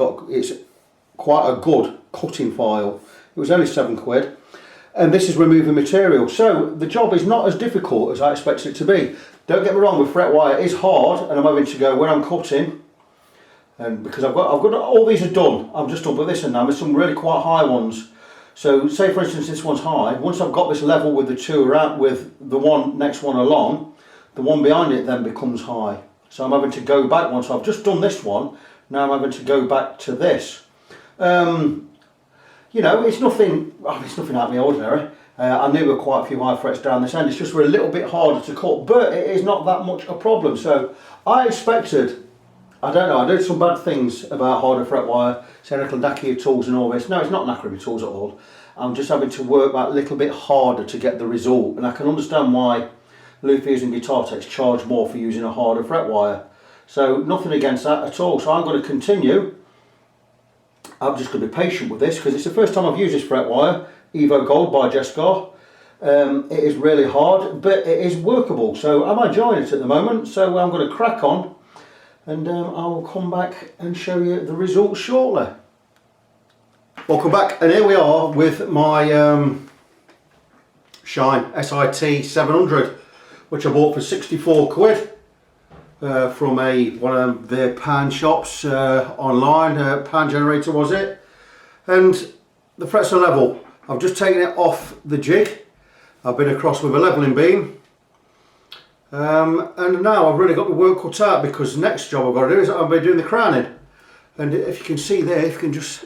quite a good cutting file. It was only £7, and this is removing material. So the job is not as difficult as I expected it to be. Don't get me wrong, with fret wire it is hard, and I'm having to go where I'm cutting. And because I've got all these are done, I'm just done with this, and now there's some really quite high ones. So say for instance this one's high, once I've got this level with the two around, with the next one along, the one behind it then becomes high. So I'm having to go back once I've just done this one, now I'm having to go back to this. You know, it's nothing out of the ordinary. I knew there were quite a few high frets down this end, it's just we're a little bit harder to cut, but it is not that much a problem. So I expected, I don't know, I did some bad things about harder fret wire, saying it'll knacker your tools and all this. No, it's not knackering my tools at all. I'm just having to work that little bit harder to get the result, and I can understand why luthiers and guitar techs charge more for using a harder fret wire. So nothing against that at all. So I'm going to continue. I'm just going to be patient with this because it's the first time I've used this fret wire, EVO Gold by Jescar. It is really hard, but it is workable. So I'm enjoying it at the moment. So I'm going to crack on, and I will come back and show you the results shortly. Welcome back, and here we are with my Shine SIT-700, which I bought for 64 quid from one of their pan shops online. Pan generator was it, and the frets are level. I've just taken it off the jig. I've been across with a leveling beam, and now I've really got the work cut out, because the next job I've got to do is I'll be doing the crowning. And if you can see there, if you can just,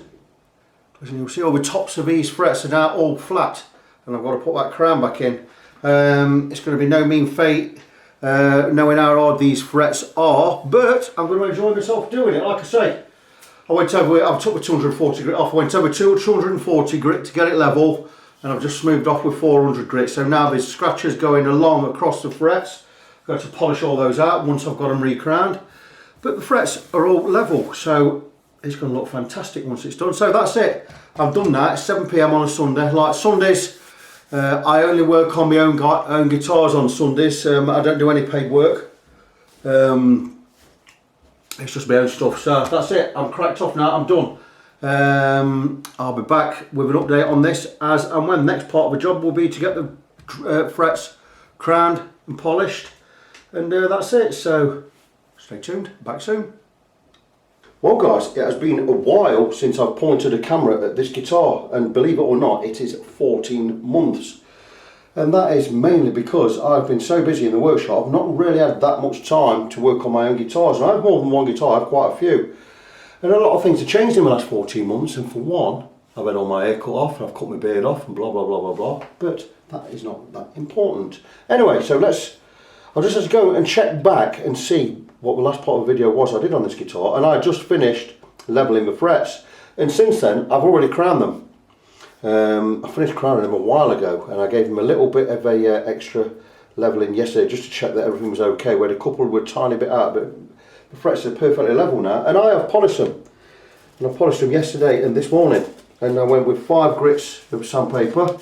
you'll see all the tops of these frets are now all flat, and I've got to put that crown back in. It's going to be no mean feat knowing how hard these frets are, but I'm going to enjoy myself doing it. Like I say, I took the 240 grit off, I went over 240 grit to get it level, and I've just smoothed off with 400 grit. So now there's scratches going along across the frets. I've got to polish all those out once I've got them recrowned. But the frets are all level, so it's going to look fantastic once it's done. So that's it. I've done that. It's 7 PM on a Sunday. Like Sundays, I only work on my own guitars on Sundays. I don't do any paid work. It's just my own stuff. So that's it. I'm cracked off now. I'm done. I'll be back with an update on this as and when. The next part of the job will be to get the frets crowned and polished, and that's it. So stay tuned. Back soon. Well guys, it has been a while since I've pointed a camera at this guitar, and believe it or not, it is 14 months. And that is mainly because I've been so busy in the workshop, I've not really had that much time to work on my own guitars. And I have more than one guitar, I have quite a few. And a lot of things have changed in the last 14 months, and for one, I've had all my hair cut off, and I've cut my beard off, and blah blah blah blah blah. But that is not that important. Anyway, so I'll just have to go and check back and see what the last part of the video was I did on this guitar, and I just finished leveling the frets, and since then I've already crowned them. I finished crowning them a while ago, and I gave them a little bit of a extra leveling yesterday just to check that everything was okay. We had a couple were a tiny bit out, but the frets are perfectly level now, and I have polished them. And I polished them yesterday and this morning, and I went with 5 grits of sandpaper,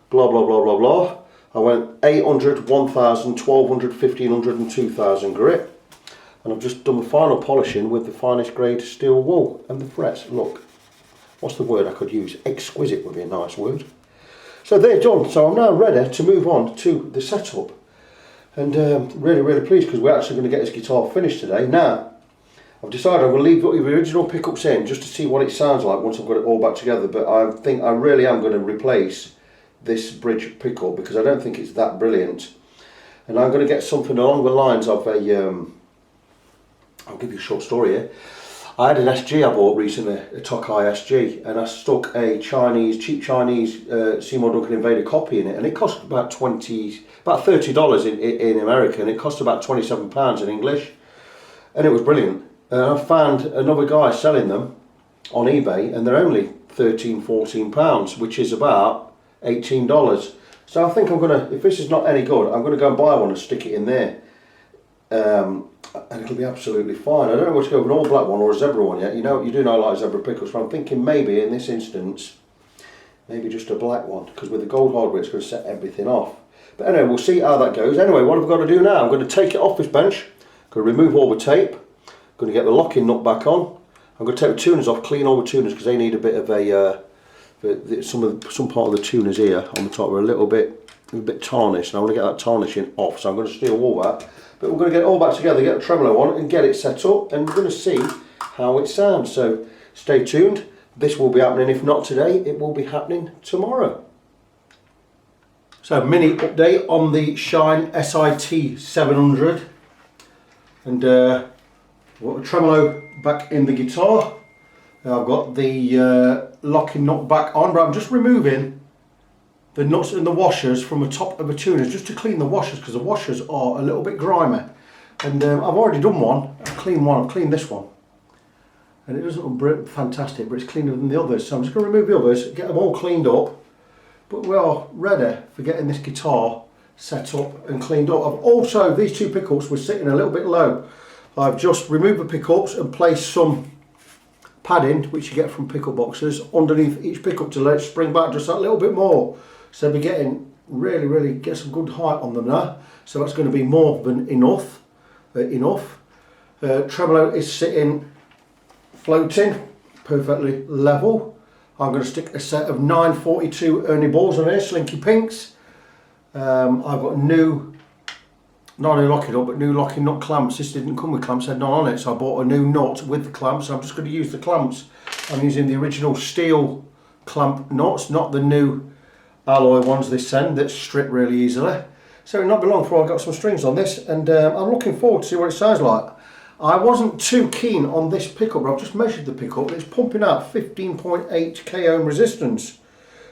blah blah blah blah blah. I went 800, 1000, 1200, 1500 and 2000 grit. And I've just done the final polishing with the finest grade steel wool, and the frets, look, what's the word I could use? Exquisite would be a nice word. So they're done, so I'm now ready to move on to the setup. And really pleased, because we're actually going to get this guitar finished today. Now, I've decided I'm going to leave the original pickups in just to see what it sounds like once I've got it all back together, but I think I really am going to replace this bridge pickup because I don't think it's that brilliant. And I'm going to get something along the lines of a I'll give you a short story here. I had an SG I bought recently, a Tokai SG, and I stuck a cheap Chinese Seymour Duncan Invader copy in it, and it cost about $30 in America, and it cost about £27 in English, and it was brilliant. And I found another guy selling them on eBay, and they're only £13–14, which is about $18. So I think I'm gonna, if this is not any good, I'm gonna go and buy one and stick it in there. And it'll be absolutely fine. I don't know whether to go with an all black one or a zebra one yet. You know, you do know I like zebra pickups, but I'm thinking maybe in this instance, maybe just a black one, because with the gold hardware it's going to set everything off. But anyway, we'll see how that goes. Anyway, what I've got to do now, I'm going to take it off this bench, I'm going to remove all the tape, I'm going to get the locking nut back on, I'm going to take the tuners off, clean all the tuners because they need a bit of a, some part of the tuners here on the top are a little bit tarnished, and I want to get that tarnishing off, so I'm going to steal all that. But we're going to get it all back together, get the tremolo on and get it set up, and we're going to see how it sounds. So stay tuned, this will be happening. If not today, it will be happening tomorrow. So mini update on the Shine SIT-700, and got the tremolo back in the guitar. I've got the locking nut back on, but I'm just removing the nuts and the washers from the top of the tuners just to clean the washers, because the washers are a little bit grimy. And I've already done one. I've cleaned this one. And it doesn't look fantastic, but it's cleaner than the others. So I'm just going to remove the others, get them all cleaned up. But we are ready for getting this guitar set up and cleaned up. I've also, these two pickups were sitting a little bit low. I've just removed the pickups and placed some padding, which you get from pickup boxes, underneath each pickup to let it spring back just that little bit more. So we're getting really get some good height on them now. So that's going to be more than enough. Tremolo is sitting floating, perfectly level. I'm going to stick a set of 942 Ernie balls on here, slinky pinks. I've got new, not only locking up, but new locking nut clamps. This didn't come with clamps, had none on it, so I bought a new nut with the clamps. I'm just going to use the clamps. I'm using the original steel clamp nuts, not the new alloy ones they send that strip really easily. So it'll not be long before I got some strings on this, and I'm looking forward to see what it sounds like. I wasn't too keen on this pickup, but I've just measured the pickup. It's pumping out 15.8 k ohm resistance,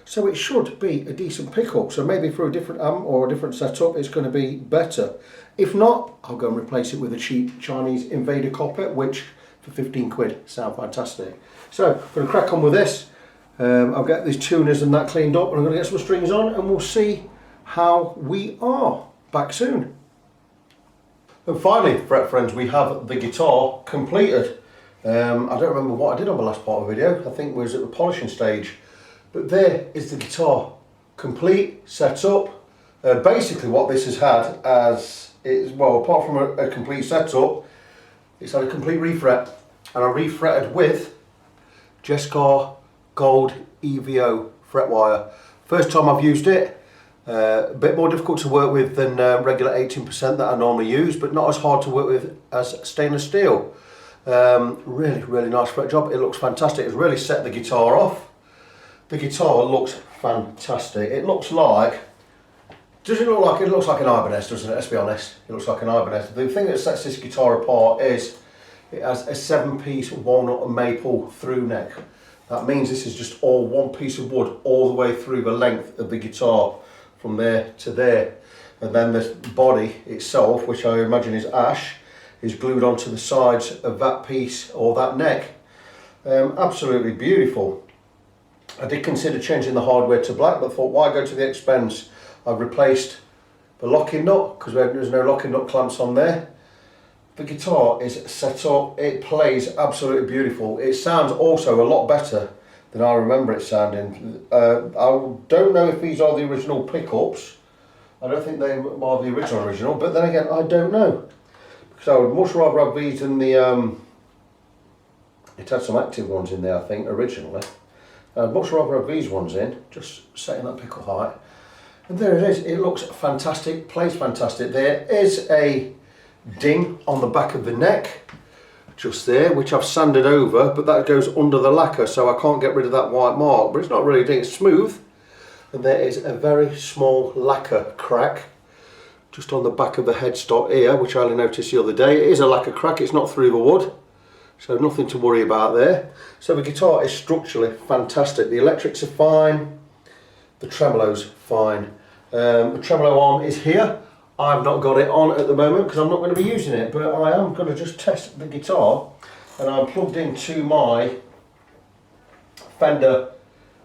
so it should be a decent pickup. So maybe for a different amp or a different setup, it's going to be better. If not, I'll go and replace it with a cheap Chinese Invader copy, which for 15 quid sound fantastic. So I'm going to crack on with this. I'll get these tuners and that cleaned up, and I'm going to get some strings on, and we'll see how we are. Back soon. And finally, fret friends, we have the guitar completed. I don't remember what I did on the last part of the video. I think it was at the polishing stage. But there is the guitar complete, set up. Basically what this has had as is, well, apart from a complete setup, it's had a complete refret. And I refretted with Jescar Gold EVO fret wire. First time I've used it. A bit more difficult to work with than regular 18% that I normally use, but not as hard to work with as stainless steel. Really nice fret job. It looks fantastic. It's really set the guitar off. The guitar looks fantastic. It looks like, does it look like, it looks like an Ibanez, doesn't it? Let's be honest. It looks like an Ibanez. The thing that sets this guitar apart is it has a 7-piece walnut and maple through neck. That means this is just all one piece of wood all the way through the length of the guitar, from there to there. And then the body itself, which I imagine is ash, is glued onto the sides of that piece or that neck. Absolutely beautiful. I did consider changing the hardware to black, but thought, why go to the expense? I've replaced the locking nut, because there's no locking nut clamps on there. The guitar is set up, it plays absolutely beautiful. It sounds also a lot better than I remember it sounding. I don't know if these are the original pickups. I don't think they are the original, but then again, I don't know. Because I would much rather have these than the, it had some active ones in there I think originally. I'd much rather have these ones in, just setting that pickup height. And there it is, it looks fantastic, plays fantastic. There is a ding on the back of the neck, just there, which I've sanded over, but that goes under the lacquer, so I can't get rid of that white mark. But it's not really a ding, it's smooth. And there is a very small lacquer crack just on the back of the headstock here, which I only noticed the other day. It is a lacquer crack, it's not through the wood, so nothing to worry about there. So the guitar is structurally fantastic. The electrics are fine, the tremolo's fine. The tremolo arm is here. I've not got it on at the moment because I'm not going to be using it, but I am going to just test the guitar, and I'm plugged into my Fender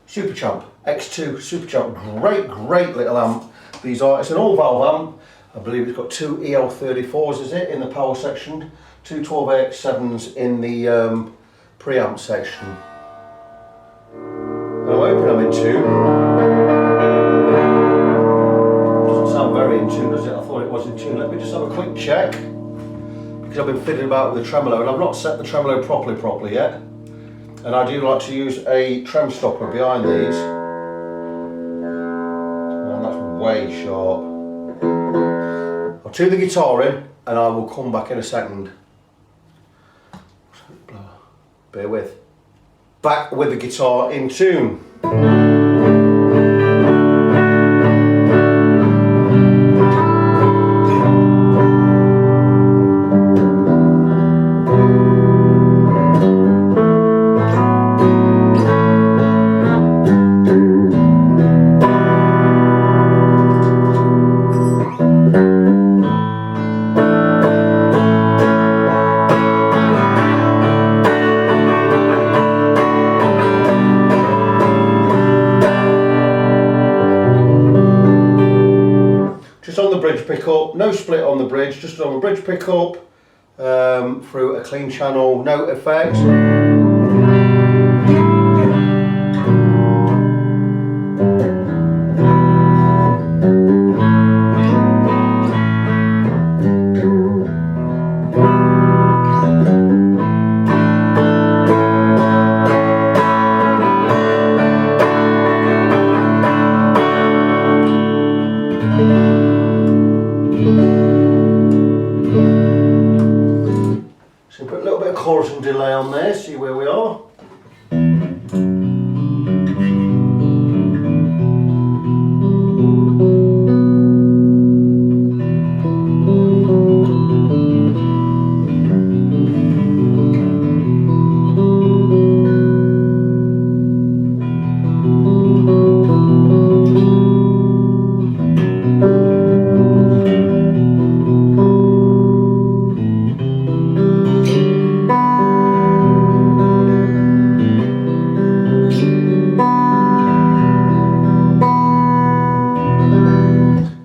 Super Champ X2 Super Champ. Great little amp. These are, it's an all valve amp. I believe it's got two EL34s, is it, in the power section, two 12AX7s in the preamp section. And I'm hoping I'm in tune. Very in tune, does it? I thought it was in tune. Let me just have a quick check, because I've been fiddling about with the tremolo and I've not set the tremolo properly yet. And I do like to use a trem stopper behind these. And that's way sharp. I'll tune the guitar in and I will come back in a second. Bear with. back with the guitar in tune. On the bridge pickup, no split on the bridge, just on the bridge pickup through a clean channel, no effects. So put a little bit of chorus and delay on there, see where we are.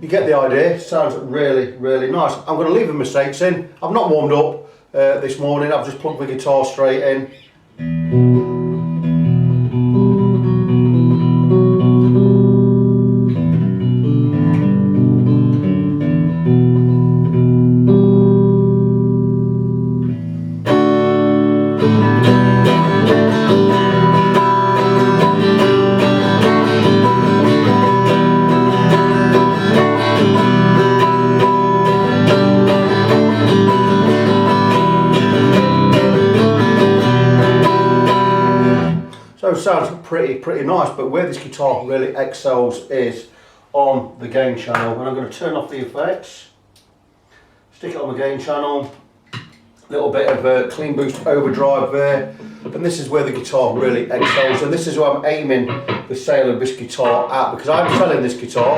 Get the idea, sounds really, really nice. I'm going to leave the mistakes in. I've not warmed up this morning, I've just plugged the guitar straight in. So it sounds pretty nice, but where this guitar really excels is on the gain channel. And I'm going to turn off the effects, stick it on the gain channel, a little bit of a clean boost overdrive there, and this is where the guitar really excels, and this is where I'm aiming the sale of this guitar at, because I'm selling this guitar.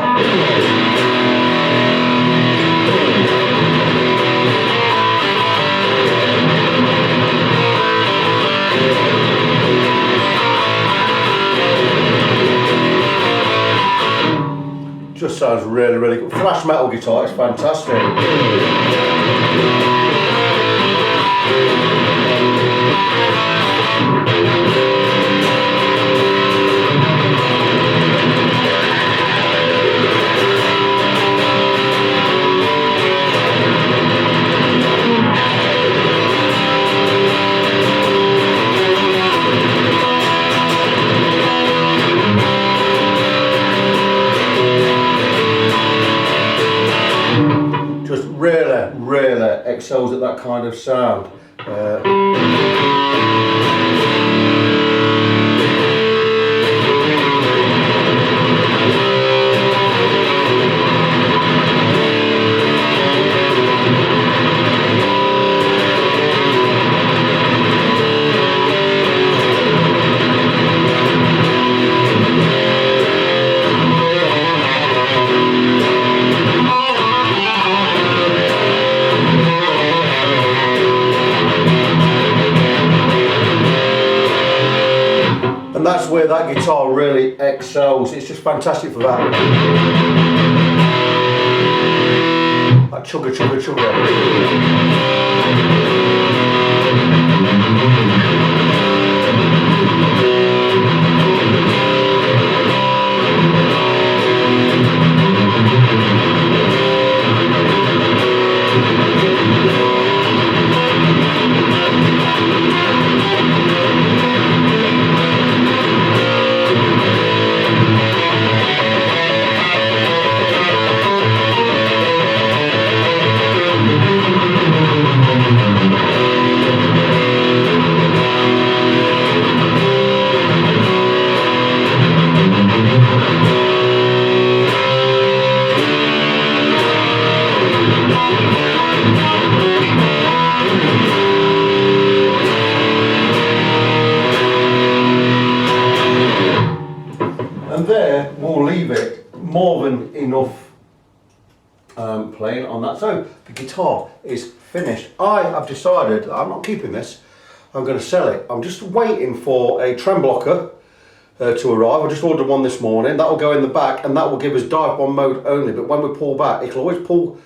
Just sounds really, really good. Thrash metal guitar, it's fantastic. Just really excels at that kind of sound. And that's where that guitar really excels. It's just fantastic for that. That chugga chugga chugga. And there we'll leave it more than enough playing on that. So the guitar is finished. I have decided I'm not keeping this. I'm going to sell it. I'm just waiting for a trem blocker to arrive. I just ordered one this morning. That will go in the back and that will give us dive bomb mode only. But when we pull back, it'll always pull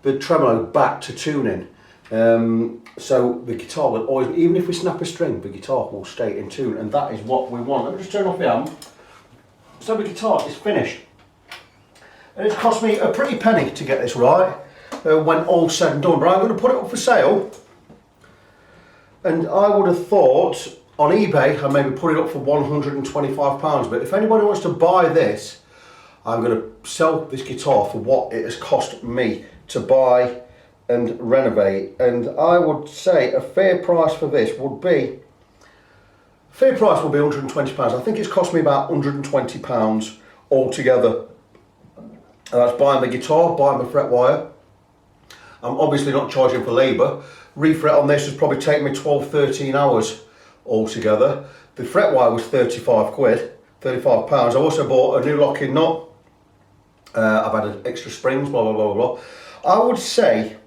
the tremolo back to tuning. So the guitar will always, even if we snap a string, the guitar will stay in tune, and that is what we want. Let me just turn off the amp. So the guitar is finished. And it's cost me a pretty penny to get this right, when all said and done. But I'm going to put it up for sale. And I would have thought on eBay I maybe put it up for £125. But if anybody wants to buy this, I'm going to sell this guitar for what it has cost me to buy and renovate. And I would say a fair price for this would be, £120. I think it's cost me about £120 altogether. And that's buying the guitar, buying the fret wire. I'm obviously not charging for labour. Refret on this has probably taken me 12-13 hours altogether. The fret wire was 35 quid, £35. I also bought a new locking nut. I've added extra springs, blah blah blah blah. I would say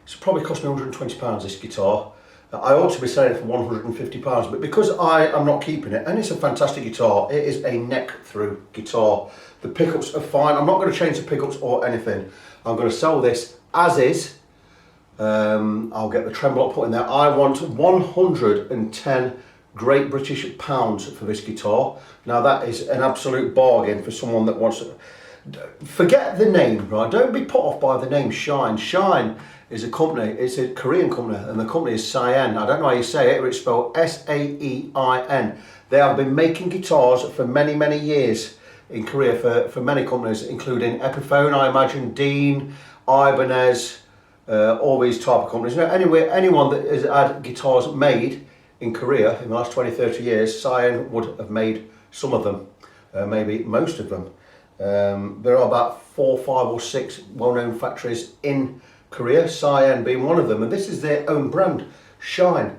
it's probably cost me £120 this guitar. I ought to be selling it for £150, but because I am not keeping it, and it's a fantastic guitar, it is a neck through guitar. The pickups are fine. I'm not going to change the pickups or anything. I'm going to sell this as is. I'll get the trem block put in there. I want 110 Great British pounds for this guitar. Now that is an absolute bargain for someone that wants to. Forget the name, right? Don't be put off by the name Shine. Shine is a company, it's a Korean company, and the company is Cyan. I don't know how you say it, but it's spelled S-A-E-I-N. They have been making guitars for many, many years in Korea for many companies, including Epiphone, I imagine, Dean, Ibanez, all these type of companies. You know, anyway, anyone that has had guitars made in Korea in the last 20-30 years, Cyan would have made some of them, maybe most of them. There are about 4, 5 or 6 well-known factories in Korea, Cyan being one of them, and this is their own brand, Shine,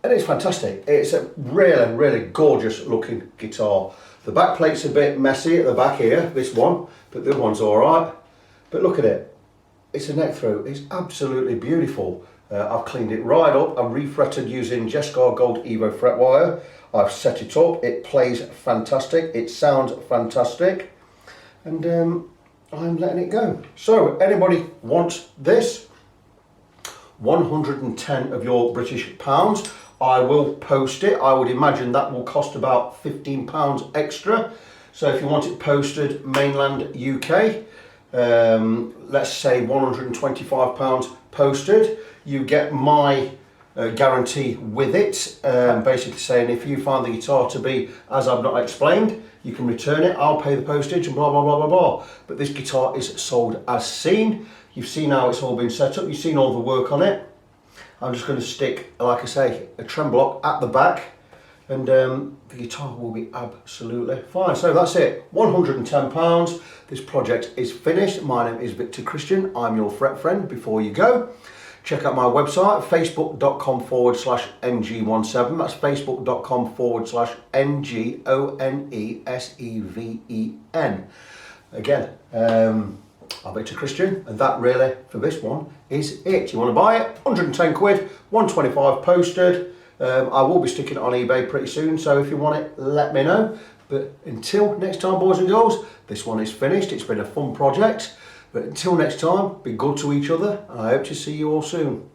and it's fantastic. It's a really, really gorgeous looking guitar. The back plate's a bit messy at the back here, this one, but the other one's all right. But look at it, it's a neck through, it's absolutely beautiful. I've cleaned it right up, I've refretted using Jescar Gold EVO fret wire. I've set it up, it plays fantastic, it sounds fantastic, and I'm letting it go. So anybody wants this, 110 of your British pounds. I will post it. I would imagine that will cost about £15 extra. So if you want it posted mainland UK, let's say £125 posted, you get my guarantee with it, basically saying if you find the guitar to be as I've not explained, you can return it, I'll pay the postage and blah blah blah blah blah. But this guitar is sold as seen. You've seen how it's all been set up, you've seen all the work on it. I'm just going to stick, like I say, a trem block at the back, and the guitar will be absolutely fine. So that's it, £110. This project is finished. My name is Victor Christian, I'm your fret friend. Before you go, check out my website, facebook.com/ng17. That's facebook.com/NGONESEVEN. Again, I'm Victor Christian, and that really, for this one, is it. You want to buy it? 110 quid, 125 posted. I will be sticking it on eBay pretty soon, so if you want it, let me know. But until next time, boys and girls, this one is finished. It's been a fun project. But until next time, be good to each other, and I hope to see you all soon.